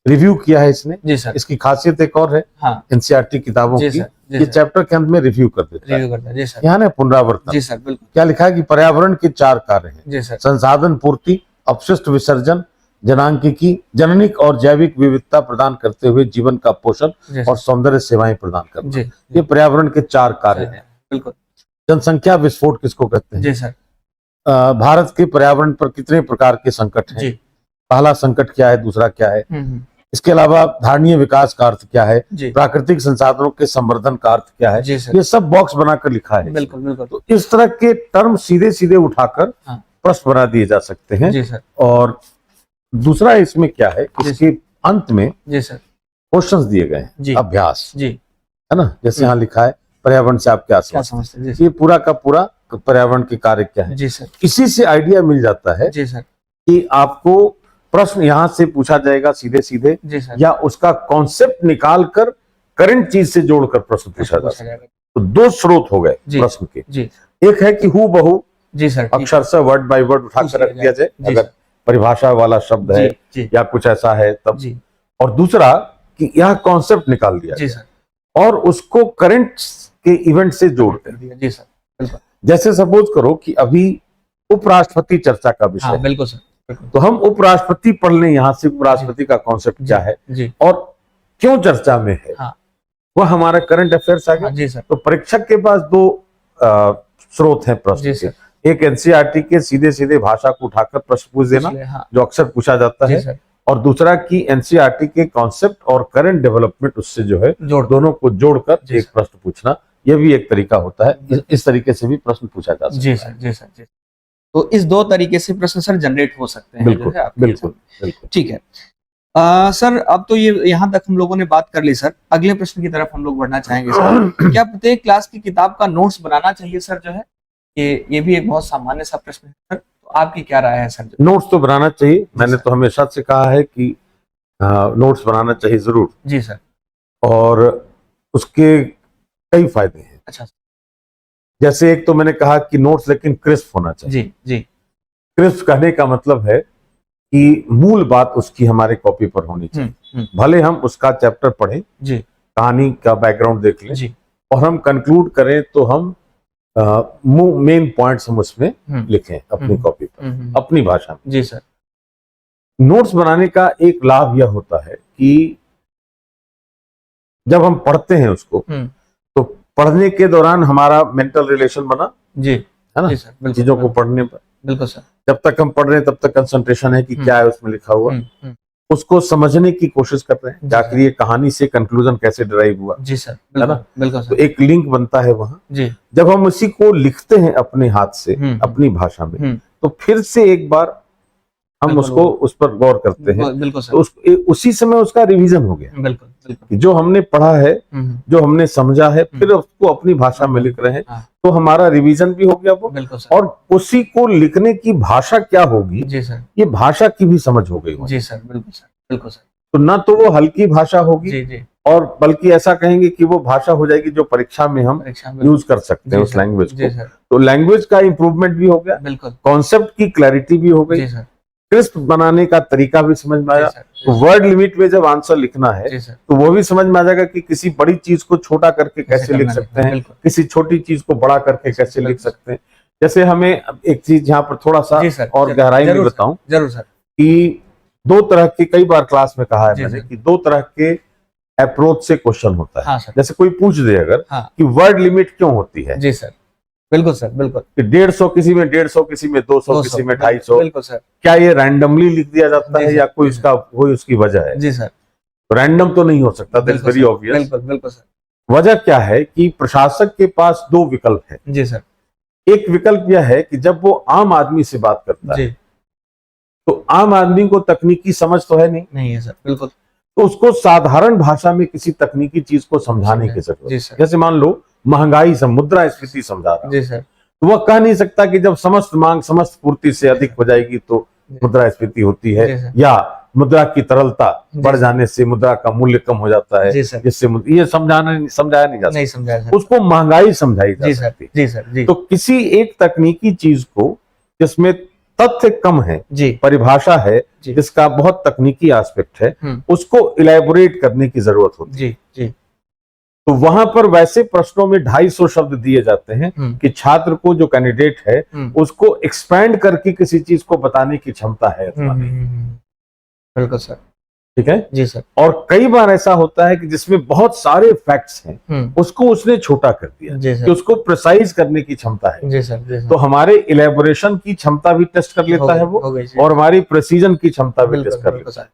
रिव्यू किया है इसने। जी सर। इसकी खासियत एक और है, एनसीईआरटी किताबों की, ये चैप्टर के अंत में रिव्यू कर देता है। जी सर। यहाँ ना पुनरावर्तन। जी सर बिल्कुल। क्या लिखा है कि पर्यावरण के 4 कार्य हैं। जी सर। संसाधन पूर्ति, अपशिष्ट विसर्जन, जनांकिकी, जननिक और जैविक विविधता प्रदान करते हुए जीवन का पोषण और सौंदर्य सेवाएं प्रदान करना। ये पर्यावरण के 4 कार्य हैं। बिल्कुल। जनसंख्या विस्फोट किसको कहते हैं। जी सर। भारत के पर्यावरण पर कितने प्रकार के संकट हैं। पहला संकट क्या है, दूसरा क्या है। इसके अलावा धारणीय विकास का अर्थ क्या है, प्राकृतिक संसाधनों के संवर्धन का अर्थ क्या है, ये सब बॉक्स बनाकर लिखा है। बिल्कुल बिल्कुल। तो इस तरह के टर्म सीधे सीधे उठाकर प्रश्न बना दिए जा सकते हैं। जी सर। और दूसरा इसमें क्या है, इसके अंत में जी सर क्वेश्चंस दिए गए हैं, अभ्यास। जी है ना, जैसे यहाँ लिखा है पर्यावरण से आप क्या समझते हैं। ये पूरा का पूरा पर्यावरण के कार्य क्या है। जी सर। इसी से आइडिया मिल जाता है जी सर कि आपको प्रश्न यहाँ से पूछा जाएगा सीधे सीधे, या उसका कॉन्सेप्ट निकाल कर करंट चीज से जोड़कर प्रश्न पूछा जा सकता है। तो 2 स्रोत हो गए प्रश्न के। एक है कि हु बहु अक्षरशः वर्ड बाय वर्ड उठाकर रख दिया जाए, अगर परिभाषा वाला शब्द है या कुछ ऐसा है तब। और दूसरा कि यह कॉन्सेप्ट निकाल दिया जाए और उसको करंट के इवेंट से जोड़ कर। जैसे सपोज करो कि अभी उपराष्ट्रपति चर्चा का विषय। बिल्कुल सर। तो हम उपराष्ट्रपति पढ़ लें यहाँ से, उपराष्ट्रपति का कॉन्सेप्ट क्या है और क्यों चर्चा में है, वह हमारा करंट अफेयर्स आ गया। तो परीक्षक के पास 2 स्रोत हैं प्रश्न के। एक एनसीईआरटी के सीधे सीधे भाषा को उठाकर प्रश्न पूछ देना, जो अक्सर पूछा जाता है, और दूसरा कि एनसीईआरटी के कॉन्सेप्ट और करंट डेवलपमेंट उससे जो है दोनों को जोड़कर एक प्रश्न पूछना, यह भी एक तरीका होता है। इस तरीके से भी प्रश्न पूछा जा सकता है। जी सर। तो इस 2 तरीके से प्रश्न सर जनरेट हो सकते हैं। बिल्कुल बिल्कुल बिल्कुल। ठीक है सर, अब तो ये यहाँ तक हम लोगों ने बात कर ली सर। अगले प्रश्न की तरफ हम लोग बढ़ना चाहेंगे सर। क्या प्रत्येक क्लास की किताब का नोट्स बनाना चाहिए सर, जो है ये भी एक बहुत सामान्य सा प्रश्न है सर, तो आपकी क्या राय है सर। नोट्स तो बनाना चाहिए, मैंने तो हमेशा से कहा है कि नोट्स बनाना चाहिए जरूर। जी सर। और उसके कई फायदे हैं। अच्छा। जैसे एक तो मैंने कहा कि नोट्स लेकिन क्रिस्प होना चाहिए। जी। क्रिस्प कहने का मतलब है कि मूल बात उसकी हमारे कॉपी पर होनी चाहिए। भले हम उसका चैप्टर पढ़ें, कहानी का बैकग्राउंड देख लें और हम कंक्लूड करें, तो हम मेन पॉइंट्स हम उसमें लिखें अपनी कॉपी पर, अपनी भाषा में। जी सर। नोट्स बनाने का एक लाभ यह होता है कि जब हम पढ़ते हैं उसको, तो पढ़ने के दौरान हमारा मेंटल रिलेशन बना, है ना, चीजों को पढ़ने पर। बिल्कुल सर। जब तक हम पढ़ रहे हैं तब तक कंसंट्रेशन है कि क्या है उसमें लिखा हुआ। उसको समझने की कोशिश कर रहे हैं, आखिर ये कहानी से कंक्लूजन कैसे डिराइव हुआ। जी सर, है ना, बिल्कुल तो एक लिंक बनता है वहां। जी, जब हम उसी को लिखते हैं अपने हाथ से अपनी भाषा में, तो फिर से एक बार हम उसको उस पर गौर करते हैं, बिल्कुल सर, तो उसी समय उसका रिवीजन हो गया। बिल्कुल बिल्कुल, जो हमने पढ़ा है, जो हमने समझा है, फिर उसको अपनी भाषा में लिख रहे हैं, तो हमारा रिवीजन भी हो गया वो। बिल्कुल सर, और उसी को लिखने की भाषा क्या होगी, जी सर, ये भाषा की भी समझ हो गई। जी सर, बिल्कुल सर, बिल्कुल सर। तो ना तो वो हल्की भाषा होगी, जी जी, और बल्कि ऐसा कहेंगे कि वो भाषा हो जाएगी जो परीक्षा में हम यूज कर सकते हैं उस लैंग्वेज को। तो लैंग्वेज का इंप्रूवमेंट भी हो गया, बिल्कुल, कॉन्सेप्ट की क्लैरिटी भी हो गई, क्रिस्प बनाने का तरीका भी समझ में आया। तो वर्ड लिमिट में जब आंसर लिखना है तो वो भी समझ में आ जाएगा कि किसी बड़ी चीज को छोटा करके कैसे लिख सकते हैं, किसी छोटी चीज को बड़ा करके कैसे लिख सकते हैं। जैसे हमें एक चीज यहाँ पर थोड़ा सा और गहराई में बताऊं, जरूर सर, कि दो तरह के, कई बार क्लास में कहा है मैंने कि दो तरह के अप्रोच से क्वेश्चन होता है। हाँ, जैसे कोई पूछ दे अगर कि वर्ड लिमिट क्यों होती है, जी सर, बिल्कुल सर, बिल्कुल, कि 150 किसी में 150, किसी में 200, किसी में 250, बिल्कुल सर, क्या ये रैंडमली लिख दिया जाता है या कोई उसकी वजह है? जी सर, रैंडम तो नहीं हो सकता, दैट्स वेरी ऑब्वियस। बिल्कुल बिल्कुल सर। वजह क्या है कि प्रशासक के पास दो विकल्प है। जी सर, एक विकल्प यह है कि जब वो आम आदमी से बात करता है, तो आम आदमी को तकनीकी समझ तो है नहीं है सर, बिल्कुल, तो उसको साधारण भाषा में किसी तकनीकी चीज को समझाने की जरूरत है। जैसे मान लो महंगाई, मुद्रास्फीति समझा रहा, जी सर, तो वह कह नहीं सकता कि जब समस्त मांग समस्त पूर्ति से अधिक हो जाएगी तो मुद्रास्फीति होती है, या मुद्रा की तरलता बढ़ जाने से मुद्रा का मूल्य कम हो जाता है, जिससे ये समझाया नहीं जा सकता। उसको महंगाई समझाई जा सकती है। तो किसी एक तकनीकी चीज को जिसमें तथ्य कम है, परिभाषा है, जिसका बहुत तकनीकी एस्पेक्ट है, उसको इलैबोरेट करने की जरूरत होती है। तो वहां पर वैसे प्रश्नों में 250 शब्द दिए जाते हैं कि छात्र को, जो कैंडिडेट है, उसको एक्सपैंड करके किसी चीज को बताने की क्षमता है। बिल्कुल सर, ठीक है जी सर। और कई बार ऐसा होता है कि जिसमें बहुत सारे फैक्ट्स हैं, उसको उसने छोटा कर दिया, कि उसको प्रिसाइज करने की क्षमता है। जी सर, तो हमारे इलेबोरेशन की क्षमता भी टेस्ट कर लेता है वो, और हमारी प्रिसीजन की क्षमता भी टेस्ट कर लेता है।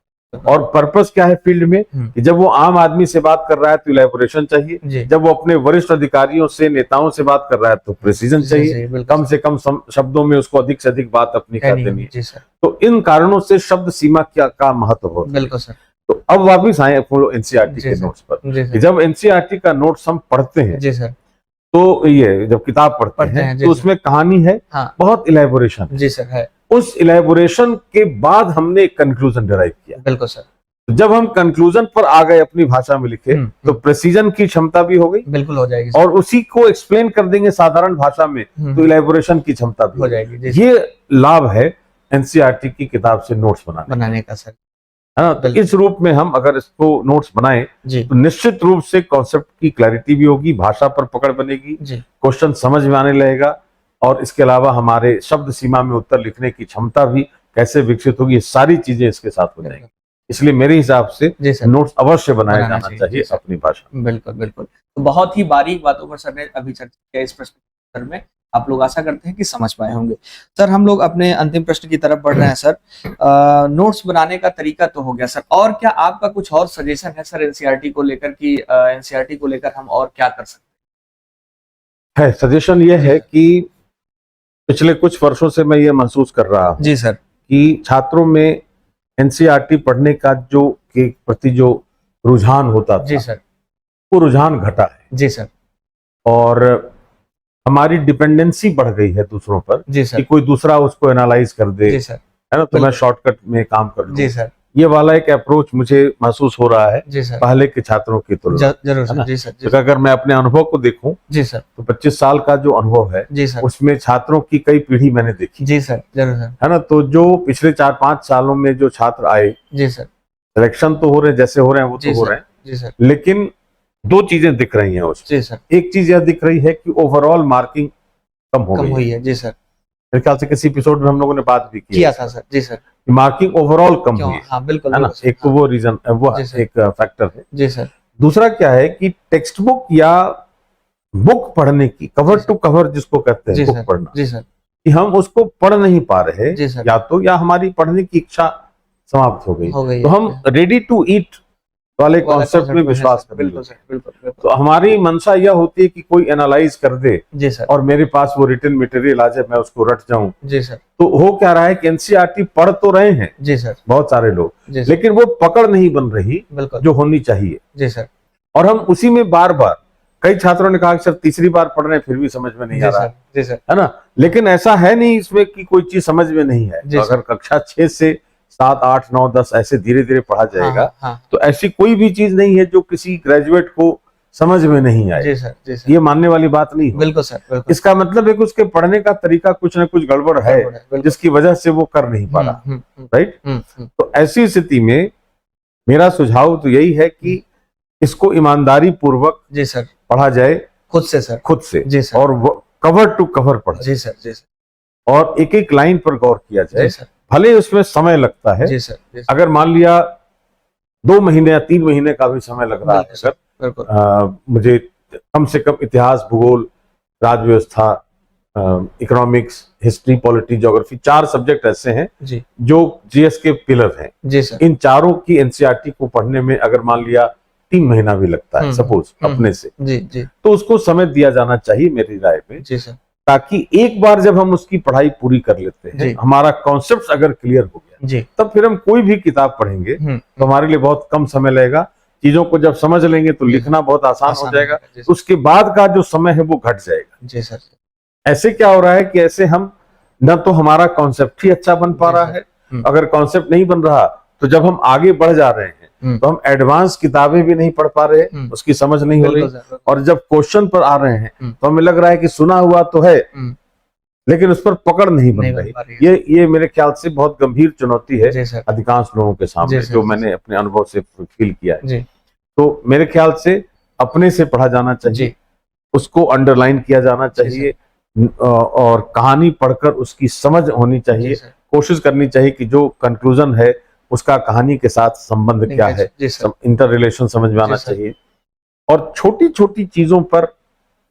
और पर्पस क्या है फील्ड में, कि जब वो आम आदमी से बात कर रहा है तो इलैबोरेशन चाहिए, जब वो अपने वरिष्ठ अधिकारियों से, नेताओं से बात कर रहा है तो प्रिसीजन चाहिए, कम से कम शब्दों में उसको अधिक से अधिक बात अपनी कर देनी है। तो इन कारणों से शब्द सीमा का महत्व होता है। बिल्कुल सर। तो अब वापिस आए एनसीईआरटी के नोट्स पर। जब एनसीईआरटी का नोट्स हम पढ़ते हैं, जी सर, तो ये जब किताब पढ़ते हैं तो उसमें कहानी है, बहुत इलैबोरेशन, जी सर, है। उस इलैबोरेशन के बाद हमने एक कंक्लूजन डिराइव किया। बिल्कुल सर। तो जब हम कंक्लूजन पर आ गए, अपनी भाषा में लिखे, तो प्रेसिजन की क्षमता भी हो गई, बिल्कुल हो जाएगी, और उसी को एक्सप्लेन कर देंगे साधारण भाषा में, तो इलैबोरेशन की क्षमता भी हो जाएगी। ये लाभ है एनसीईआरटी की किताब से नोट्स बनाने का सर, है ना। तो इस रूप में हम अगर इसको नोट्स बनाएं तो निश्चित रूप से कॉन्सेप्ट की क्लैरिटी भी होगी, भाषा पर पकड़ बनेगी, क्वेश्चन समझ में आने लगेगा, और इसके अलावा हमारे शब्द सीमा में उत्तर लिखने की क्षमता भी कैसे विकसित होगी, ये सारी चीजें इसके साथ हो जाएंगी। इसलिए मेरे हिसाब से नोट्स अवश्य बनाया जाना चाहिए अपनी भाषा। बिल्कुल बिल्कुल। तो बहुत ही बारीक बातों पर सर ने अभी चर्चा किया इस प्रश्न में, आप लोग आशा करते हैं कि समझ पाए होंगे। सर हम लोग अपने अंतिम प्रश्न की तरफ बढ़ रहे हैं सर। नोट्स बनाने का तरीका तो हो गया सर, और क्या आपका कुछ और सजेशन है सर एनसीईआरटी को लेकर, कि एनसीईआरटी को लेकर हम और क्या कर सकते हैं? सजेशन ये है कि पिछले कुछ वर्षों से मैं ये महसूस कर रहा हूँ, जी सर, कि छात्रों में एनसीईआरटी पढ़ने का के प्रति जो रुझान होता था, जी सर, वो रुझान घटा है, जी सर, और हमारी डिपेंडेंसी बढ़ गई है दूसरों पर, जी सर, कि कोई दूसरा उसको एनालाइज कर दे, जी सर, है ना, तो मैं शॉर्टकट में काम कर लूं, जी सर। ये वाला एक अप्रोच मुझे महसूस हो रहा है, जी सर, पहले के छात्रों की तुलना, जरूर सर, जी सर, तो अगर मैं अपने अनुभव को देखूं, जी सर, तो 25 साल का जो अनुभव है, जी सर, उसमें छात्रों की कई पीढ़ी मैंने देखी, जी सर, जरूर सर, है ना। तो जो पिछले 4-5 सालों में जो छात्र आए, जी सर, सिलेक्शन तो हो रहे, जैसे हो रहे हैं वो तो हो रहे हैं, जी सर, लेकिन दो चीजें दिख रही हैं उसमें, जी सर। एक चीज यह दिख रही है कि ओवरऑल मार्किंग कम हो गई है, जी सर। मेरे ख्याल से किसी एपिसोड में हम लोगों ने बात भी किया था सर, जी सर, मार्किंग ओवरऑल कम हुई है। हाँ, बिल्कुल, है ना। एक तो वो रीजन, वो एक फैक्टर है, जी सर। दूसरा क्या है कि टेक्स्ट बुक या बुक पढ़ने की, कवर टू कवर जिसको कहते हैं, बुक पढ़ना, जी सर, कि हम उसको पढ़ नहीं पा रहे, या तो या हमारी पढ़ने की इच्छा समाप्त हो गई। हो गई तो हम रेडी टू ईट वाले कॉन्सेप्ट में विश्वास करते हैं। बिल्कुल। तो हमारी मंशा यह होती है कि कोई एनालाइज कर दे जी सर, और मेरे पास वो रिटन मटेरियल आ जाए, मैं उसको रट जाऊं। जी सर, तो हो क्या रहा है कि एनसीईआरटी पढ़ तो रहे हैं जी सर, बहुत सारे लोग, जी सर, लेकिन वो पकड़ नहीं बन रही बिल्कुल, जो होनी चाहिए। जी सर, और हम उसी में बार बार, कई छात्रों ने कहा कि सर तीसरी बार पढ़ रहे हैं फिर भी समझ में नहीं आ रहा, जी सर, है ना। लेकिन ऐसा है नहीं इसमें कि कोई चीज समझ में नहीं है। तो अगर कक्षा 6 से 7, 8, 9, 10 ऐसे धीरे धीरे पढ़ा जाएगा, हाँ, तो ऐसी कोई भी चीज नहीं है जो किसी ग्रेजुएट को समझ में नहीं आए। जी सर, ये मानने वाली बात नहीं है। बिल्कुल सर, बिल्कुल। इसका मतलब है कि उसके पढ़ने का तरीका कुछ ना कुछ गड़बड़ है, जिसकी वजह से वो कर नहीं पा रहा, राइट। तो ऐसी स्थिति में मेरा सुझाव तो यही है कि इसको ईमानदारी पूर्वक जी सर पढ़ा जाए, खुद से सर, खुद से, जी सर, और कवर टू कवर पढ़ा, जी सर, जी सर, और एक एक लाइन पर गौर किया जाए। जी सर, भले उसमें समय लगता है, जी सर, जी सर, अगर मान लिया 2 महीने या 3 महीने का भी समय लग रहा है, सर बिल्कुल, मुझे कम से कम इतिहास, भूगोल, राज्य व्यवस्था, economics, history, polity, geography, 4 subject ऐसे हैं जी, जो जीएस के पिलर हैं। जी सर, इन चारों की एनसीईआरटी को पढ़ने में अगर मान लिया 3 महीना भी लगता है सपोज अपने से, जी, जी, तो उसको समय दिया जाना चाहिए मेरी राय में, जी सर, ताकि एक बार जब हम उसकी पढ़ाई पूरी कर लेते हैं, हमारा कॉन्सेप्ट अगर क्लियर हो गया जी, तब फिर हम कोई भी किताब पढ़ेंगे तो हमारे लिए बहुत कम समय लगेगा। चीजों को जब समझ लेंगे तो लिखना बहुत आसान हो जाएगा, उसके बाद का जो समय है वो घट जाएगा। जी सर, ऐसे क्या हो रहा है कि ऐसे हम न तो हमारा कॉन्सेप्ट ही अच्छा बन पा रहा है, अगर कॉन्सेप्ट नहीं बन रहा तो जब हम आगे बढ़ जा रहे हैं तो हम एडवांस किताबें भी नहीं पढ़ पा रहे, उसकी समझ नहीं हो रही, और जब क्वेश्चन पर आ रहे हैं तो हमें लग रहा है कि सुना हुआ तो है लेकिन उस पर पकड़ नहीं बन रही। ये मेरे ख्याल से बहुत गंभीर चुनौती है अधिकांश लोगों के सामने, जो मैंने अपने अनुभव से फील किया है। तो मेरे ख्याल से अपने से पढ़ा जाना चाहिए, उसको अंडरलाइन किया जाना चाहिए, और कहानी पढ़कर उसकी समझ होनी चाहिए। कोशिश करनी चाहिए कि जो कंक्लूजन है उसका कहानी के साथ संबंध क्या है, इंटर रिलेशन समझ में आना चाहिए, और छोटी छोटी चीजों पर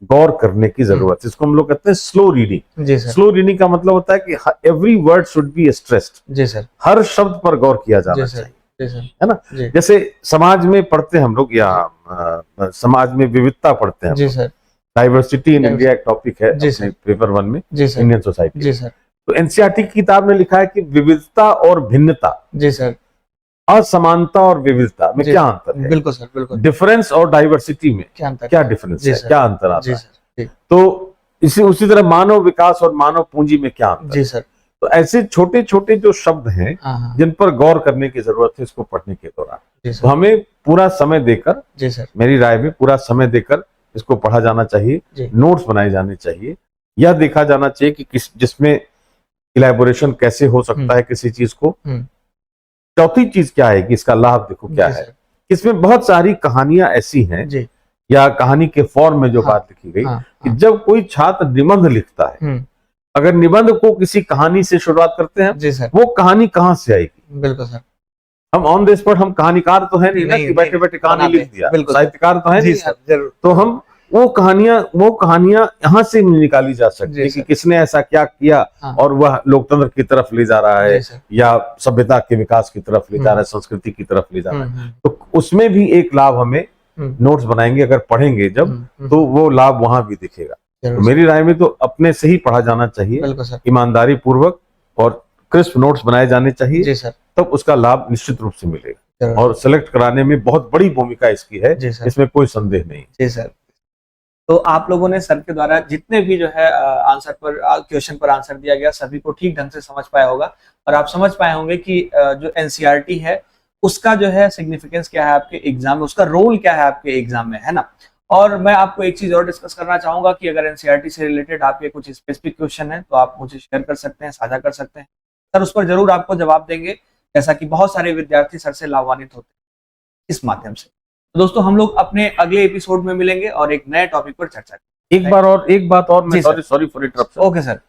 गौर करने की जरूरत है। इसको हम लोग कहते हैं स्लो रीडिंग। स्लो रीडिंग का मतलब होता है कि every word should be stressed. जी सर, हर शब्द पर गौर किया जाना चाहिए, है ना। जैसे समाज में पढ़ते हैं हम लोग, या समाज में विविधता पढ़ते हैं, जी सर, डाइवर्सिटी इन इंडिया एक टॉपिक है अपने पेपर 1 में, इंडियन सोसाइटी। जी सर, तो एनसीईआरटी की किताब में लिखा है कि विविधता और भिन्नता, जी सर, असमानता और विविधता में क्या अंतर है। बिल्कुल सर, बिल्कुल। डिफरेंस और डाइवर्सिटी में क्या डिफरेंस है, क्या अंतर आता है। तो उसी तरह मानव विकास और मानव पूंजी में क्या अंतर। जी सर। तो ऐसे छोटे छोटे जो शब्द हैं जिन पर गौर करने की जरूरत है इसको पढ़ने के दौरान, तो हमें पूरा समय देकर, जी सर, मेरी राय में पूरा समय देकर इसको पढ़ा जाना चाहिए, नोट्स बनाए जाने चाहिए, यह देखा जाना चाहिए कि जिसमें इलैबोरेशन कैसे हो सकता है किसी चीज को। चौथी चीज क्या है कि इसका लाभ देखो क्या है, इसमें बहुत सारी कहानियां ऐसी हैं, या कहानी के फॉर्म में जो बात लिखी गई, कि जब कोई छात्र निबंध लिखता है, अगर निबंध को किसी कहानी से शुरुआत करते हैं, जी सर, वो कहानी कहां से आएगी। बिल्कुल सर, हम ऑन द स्पॉट, हम कहानीकार तो है नहीं ना कि बैठे बैठे कहानी लिख दिया, साहित्यकार तो है नहीं, तो हम वो कहानियां यहाँ से निकाली जा सकती है कि किसने ऐसा क्या किया, और वह लोकतंत्र की तरफ ले जा रहा है, या सभ्यता के विकास की तरफ ले जा रहा है, संस्कृति की तरफ ले जा रहा है। तो उसमें भी एक लाभ हमें नोट्स बनाएंगे अगर पढ़ेंगे जब, तो वो लाभ वहां भी दिखेगा। तो मेरी राय में तो अपने से ही पढ़ा जाना चाहिए, ईमानदारी पूर्वक, और क्रिस्प नोट्स बनाए जाने चाहिए, तब उसका लाभ निश्चित रूप से मिलेगा। और सिलेक्ट कराने में बहुत बड़ी भूमिका इसकी है, इसमें कोई संदेह नहीं। जी सर। तो आप लोगों ने सर के द्वारा जितने भी जो है आंसर पर, क्वेश्चन पर आंसर दिया गया, सभी को ठीक ढंग से समझ पाया होगा, और आप समझ पाए होंगे कि जो एनसीईआरटी है उसका जो है सिग्निफिकेंस क्या है आपके एग्जाम में, उसका रोल क्या है आपके एग्जाम में, है ना। और मैं आपको एक चीज और डिस्कस करना चाहूंगा कि अगर एनसीईआरटी से रिलेटेड आपके कुछ स्पेसिफिक क्वेश्चन है तो आप मुझे शेयर कर सकते हैं, साझा कर सकते हैं, सर उस पर जरूर आपको जवाब देंगे, जैसा कि बहुत सारे विद्यार्थी सर से लाभान्वित होते हैं इस माध्यम से। तो दोस्तों, हम लोग अपने अगले एपिसोड में मिलेंगे और एक नए टॉपिक पर चर्चा करेंगे। एक बात और मैं sorry for interruption. Okay sir.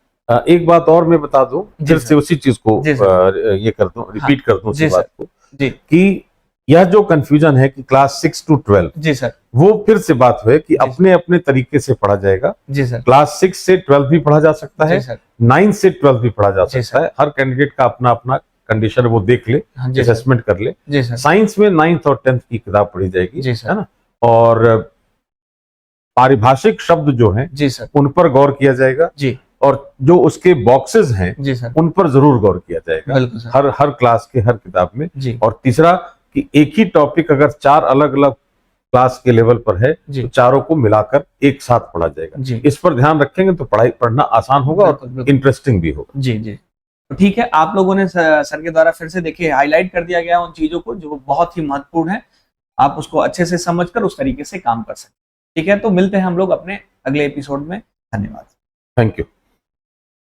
एक बात और मैं बता दूं, फिर से उसी चीज को ये कर दूं, रिपीट कर दूं उसी बात को, कि यह जो कंफ्यूजन है कि क्लास 6 to 12, जी सर, वो फिर से बात हुई कि अपने अपने तरीके से पढ़ा जाएगा। जी सर। क्लास 6 से 12 भी पढ़ा जा सकता है, 9 से 12 भी पढ़ा जा सकता है, हर कैंडिडेट का अपना अपना कंडीशन है वो देख ले, असेसमेंट कर ले। जी सर। साइंस में 9th और 10th की किताब पढ़ी जाएगी, जी सर, है ना। और पारिभाषिक शब्द जो हैं जी सर, उन पर गौर किया जाएगा जी, और जो उसके बॉक्सेस हैं जी सर, उन पर जरूर गौर किया जाएगा, बिल्कुल सर। हर क्लास के हर किताब में। जी, और तीसरा कि एक ही टॉपिक अगर 4 अलग अलग क्लास के लेवल पर है तो चारों को मिलाकर एक साथ पढ़ा जाएगा। जी, इस पर ध्यान रखेंगे तो पढ़ाई पढ़ना आसान होगा और इंटरेस्टिंग भी होगा। जी जी, तो ठीक है, आप लोगों ने सर के द्वारा फिर से देखिए हाईलाइट कर दिया गया उन चीजों को जो बहुत ही महत्वपूर्ण है, आप उसको अच्छे से समझकर उस तरीके से काम कर सकते हैं। ठीक है, तो मिलते हैं हम लोग अपने अगले एपिसोड में। धन्यवाद। Thank you.